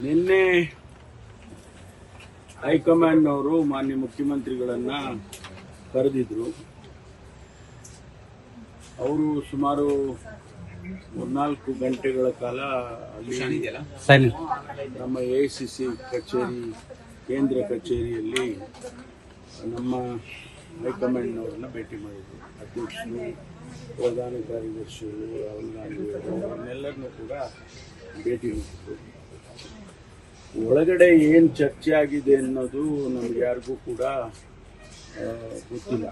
ನಿನ್ನೆ ಹೈಕಮಾಂಡ್ನವರು ಮಾನ್ಯ ಮುಖ್ಯಮಂತ್ರಿಗಳನ್ನ ಕರೆದಿದ್ರು. ಅವರು ಸುಮಾರು 4 ಗಂಟೆಗಳ ಕಾಲ ಅಲ್ಲಿ ನಮ್ಮ ಎಐಸಿಸಿ ಕಚೇರಿ ಕೇಂದ್ರ ಕಚೇರಿಯಲ್ಲಿ ನಮ್ಮ ಹೈಕಮಾಂಡ್ನವರನ್ನ ಭೇಟಿ ಮಾಡಿದ್ರು. ಅಧ್ಯಕ್ಷರು, ಪ್ರಧಾನ ಕಾರ್ಯದರ್ಶಿಗಳು, ರಾಹುಲ್ ಗಾಂಧಿ ಅವರನ್ನೆಲ್ಲರನ್ನೂ ಕೂಡ ಭೇಟಿ ಮಾಡಿದ್ರು. ಒಳಗಡೆ ಏನು ಚರ್ಚೆ ಆಗಿದೆ ಅನ್ನೋದು ನಮ್ಗೆ ಯಾರಿಗೂ ಕೂಡ ಗೊತ್ತಿಲ್ಲ.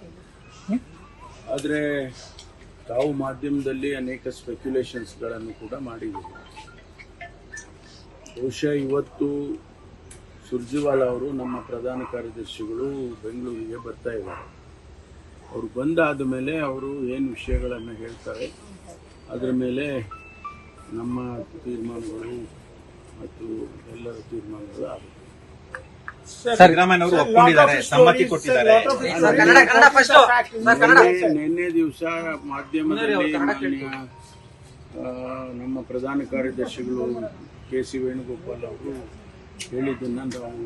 ಆದರೆ ತಾವು ಮಾಧ್ಯಮದಲ್ಲಿ ಅನೇಕ ಸ್ಪೆಕ್ಯುಲೇಷನ್ಸ್ಗಳನ್ನು ಕೂಡ ಮಾಡಿದ್ದೀವಿ. ಬಹುಶಃ ಇವತ್ತು ಸುರ್ಜೇವಾಲಾ ಅವರು ನಮ್ಮ ಪ್ರಧಾನ ಕಾರ್ಯದರ್ಶಿಗಳು ಬೆಂಗಳೂರಿಗೆ ಬರ್ತಾ ಇದ್ದಾರೆ. ಅವರು ಬಂದಾದ ಮೇಲೆ ಅವರು ಏನು ವಿಷಯಗಳನ್ನು ಹೇಳ್ತಾರೆ ಅದರ ಮೇಲೆ ನಮ್ಮ ತೀರ್ಮಾನಗಳು ಮತ್ತು ಎಲ್ಲರ ತೀರ್ಮಾನಗಳು ಆಗುತ್ತೆ. ಸಿದ್ದರಾಮಯ್ಯ ಒಪ್ಪಿಕೊಂಡಿದ್ದಾರೆ, ಸಮ್ಮತಿ ಕೊಟ್ಟಿದ್ದಾರೆ. ನಿನ್ನೆ ದಿವಸ ಮಾಧ್ಯಮದಲ್ಲಿ ನಮ್ಮ ಪ್ರಧಾನ ಕಾರ್ಯದರ್ಶಿಗಳು ಕೆ.ಸಿ. ವೇಣುಗೋಪಾಲ್ ಅವರು ಹೇಳಿದ್ದನ್ನು ನಾವು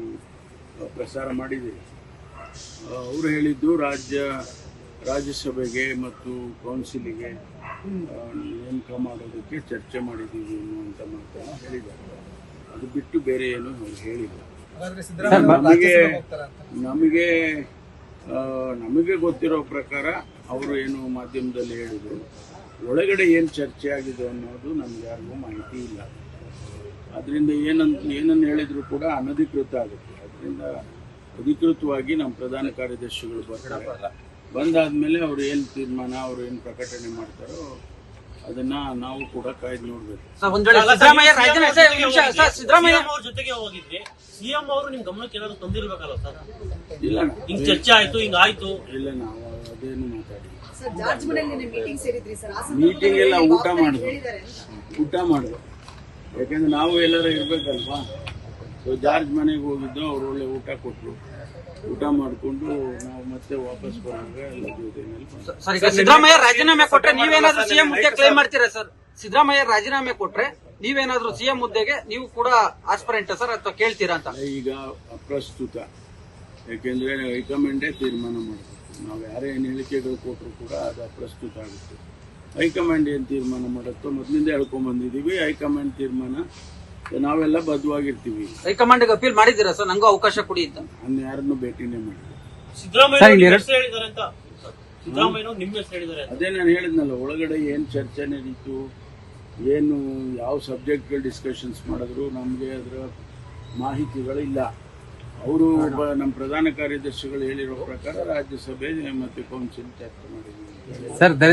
ಪ್ರಸಾರ ಮಾಡಿದ್ದೀವಿ. ಅವರು ಹೇಳಿದ್ದು ರಾಜ್ಯಸಭೆಗೆ ಮತ್ತು ಕೌನ್ಸಿಲಿಗೆ ನೇಮಕ ಮಾಡೋದಕ್ಕೆ ಚರ್ಚೆ ಮಾಡಿದ್ದೀವಿ ಅನ್ನುವಂಥ ಮಾತನ್ನು ಹೇಳಿದ್ದಾರೆ. ಅದು ಬಿಟ್ಟು ಬೇರೆ ಏನು ಅವ್ರು ಹೇಳಿಲ್ಲ. ನಮಗೆ ಗೊತ್ತಿರೋ ಪ್ರಕಾರ ಅವರು ಏನು ಮಾಧ್ಯಮದಲ್ಲಿ ಹೇಳಿದರು, ಒಳಗಡೆ ಏನು ಚರ್ಚೆ ಆಗಿದೆ ಅನ್ನೋದು ನಮ್ಗೆ ಯಾರಿಗೂ ಮಾಹಿತಿ ಇಲ್ಲ. ಅದರಿಂದ ಏನನ್ನು ಹೇಳಿದ್ರು ಕೂಡ ಅನಧಿಕೃತ ಆಗುತ್ತೆ. ಅದರಿಂದ ಅಧಿಕೃತವಾಗಿ ನಮ್ಮ ಪ್ರಧಾನ ಕಾರ್ಯದರ್ಶಿಗಳು ಬರ್ತಾರೆ. ಬಂದಾದ್ಮೇಲೆ ಅವ್ರು ಏನು ತೀರ್ಮಾನ, ಅವ್ರು ಏನು ಪ್ರಕಟಣೆ ಮಾಡ್ತಾರೋ ಅದನ್ನ ನಾವು ಕೂಡ ಕಾಯ್ದು ನೋಡ್ಬೇಕು. ಜೊತೆಗೆ ಹೋಗಿದ್ರಿ, ಸಿಎಂ ಅವರು ನಿಮ್ ಗಮನಕ್ಕೆ ಏನಾದ್ರು ತಂದಿರ್ಬೇಕಲ್ಲ ಸರ್? ಇಲ್ಲ, ಹಿಂಗ್ ಚರ್ಚೆ ಆಯ್ತು, ಹಿಂಗ್ ಆಯ್ತು. ಇಲ್ಲ, ನಾವು ಅದೇನು ಮಾತಾಡಿಲ್ಲ. ಮೀಟಿಂಗ್ ಎಲ್ಲ ಊಟ ಮಾಡಿದ್ರು. ಯಾಕಂದ್ರೆ ನಾವು ಎಲ್ಲರೂ ಇರ್ಬೇಕಲ್ವಾ. ಸೊ ಜಾರ್ಜ್ ಮನೆಗೆ ಹೋಗಿದ್ದು, ಅವ್ರು ಒಳ್ಳೆ ಊಟ ಕೊಟ್ರು. ಊಟ ಮಾಡಿಕೊಂಡು ನಾವು ಮತ್ತೆ ವಾಪಸ್ ಬರುವಾಗ ಎಲ್ಲ ಜೊತೆಯಲ್ಲಿ. ಸಿದ್ದರಾಮಯ್ಯ ರಾಜೀನಾಮೆ ಕೊಟ್ರೆ ನೀವೇನಾದ್ರೂ ಸಿಎಂ ಹುದ್ದೆ ಕ್ಲೈಮ್ ಮಾಡ್ತೀರಾ ಸರ್? ಸಿದ್ದರಾಮಯ್ಯ ರಾಜೀನಾಮೆ ಕೊಟ್ರೆ ನೀವೇನಾದ್ರೂ ಸಿಎಂ ಹುದ್ದೆಗೆ ನೀವು ಕೂಡ ಆಸ್ಪರೆಂಟ್ ಸರ್ ಅಥವಾ ಕೇಳ್ತೀರಾ ಅಂತ? ಈಗ ಅಪ್ರಸ್ತುತ. ಯಾಕೆಂದ್ರೆ ಹೈಕಮಾಂಡೇ ತೀರ್ಮಾನ ಮಾಡಬೇಕು. ನಾವು ಯಾರೇ ಏನು ಹೇಳಿಕೆಗಳು ಕೊಟ್ಟರು ಕೂಡ ಅದು ಅಪ್ರಸ್ತುತ ಆಗುತ್ತೆ. ಹೈಕಮಾಂಡ್ ಏನು ತೀರ್ಮಾನ ಮಾಡುತ್ತೋ ಮೊದಲಿಂದ ಹೇಳ್ಕೊಂಡ್ಬಂದಿದ್ದೀವಿ. ಹೈಕಮಾಂಡ್ ತೀರ್ಮಾನ ನಾವೆಲ್ಲ ಬದ್ಧವಾಗಿರ್ತೀವಿ. ಹೈಕಮಾಂಡ್ಗೆ ಅಪೀಲ್ ಮಾಡಿದ್ದೀರಾ ಸರ್? ನಂಗೂ ಅವಕಾಶ ಕೊಡಿ ಅಂತ. ನಾನು ಯಾರನ್ನು ಭೇಟಿನೇ ಮಾಡಿದ್ದೆ. ಅದೇ ನಾನು ಹೇಳಿದ್ನಲ್ಲ, ಒಳಗಡೆ ಏನು ಚರ್ಚೆ ನಡೀತು, ಏನು ಯಾವ ಸಬ್ಜೆಕ್ಟ್ಗಳು ಡಿಸ್ಕಷನ್ಸ್ ಮಾಡಿದ್ರು ನಮಗೆ ಅದರ ಮಾಹಿತಿಗಳಿಲ್ಲ. ಅವರು ನಮ್ಮ ಪ್ರಧಾನ ಕಾರ್ಯದರ್ಶಿಗಳು ಹೇಳಿರೋ ಪ್ರಕಾರ ರಾಜ್ಯಸಭೆ ಮತ್ತು ಕೌನ್ಸಿಲ್ ಚರ್ಚೆ ಮಾಡಿದ್ದೀವಿ.